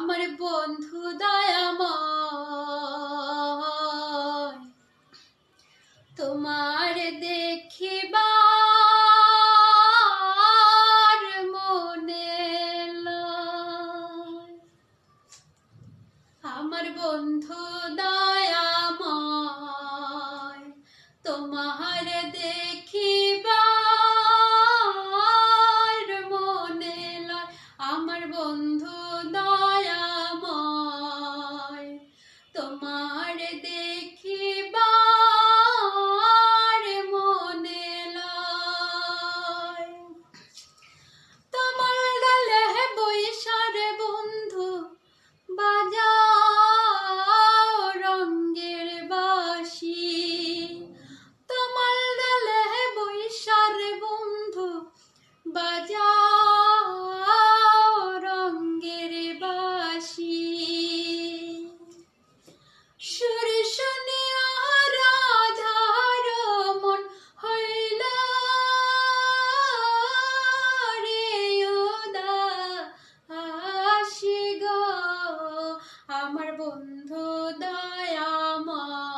আমার বন্ধু দয়াময় তোমার দেখিবার মনে লয়। আমার বন্ধু দয়াময় তোমার দেখিবার মনে লয়। আমার বন্ধু দয়াময় তোমার দেখিবার মনে লয়। তোমার গালে বৈশার বন্ধু বাজাও রঙের বাঁশি। তোমার গালে বৈশার বন্ধু বাজাও রঙের বাঁশি। সুর শুনিয়া রাধার মন হইল রে উদাসী গো। আমার বন্ধু দয়াময়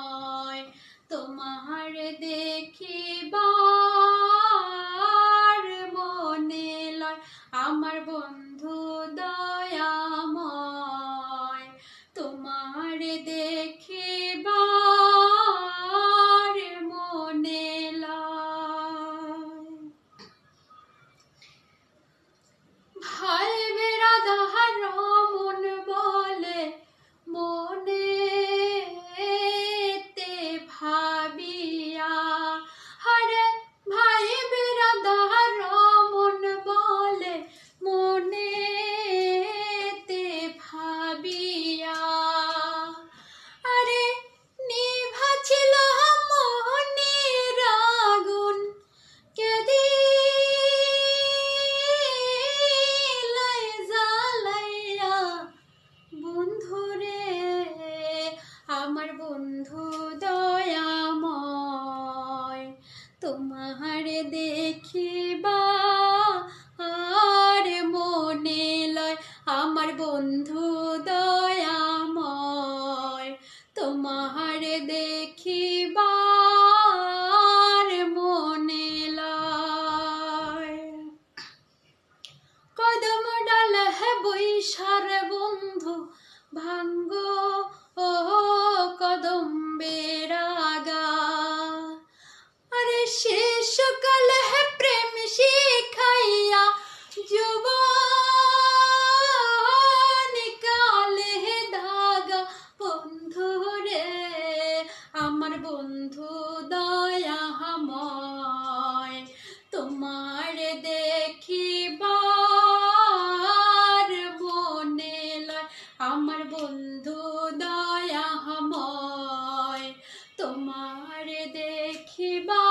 তোমার দেখিবার মনে লয়। আমার বন্ধু দয়াময় তোমার দেখিবার মনে লয়। ভাই বিরাদার মন বলে মনেতে ভাবিয়া। হরে ভাই বিরাদার মন বলে মনেতে ভাবিয়া। আরে নিভা ছিল মনের আগুন কেদিলাই জ্বালাইয়া। বন্ধুরে আমার বন্ধু দয়াময় তোমার দেখিবার মনে লয়। আমার বন্ধু দয়াময় তোমার দেখিবার মনে লয়। কদম ডাল বৈশার বন্ধু ভাঙ্গো ও কদম্বের আগা। আরে শেষকাল প্রেম শিখাইয়া যৌবন কালে ধাগা। বন্ধু রে আমার বন্ধু দয়াময় তোমার দেখিবার মনে লয়। আমার বন্ধু দয়াময় তোমার দেখিবার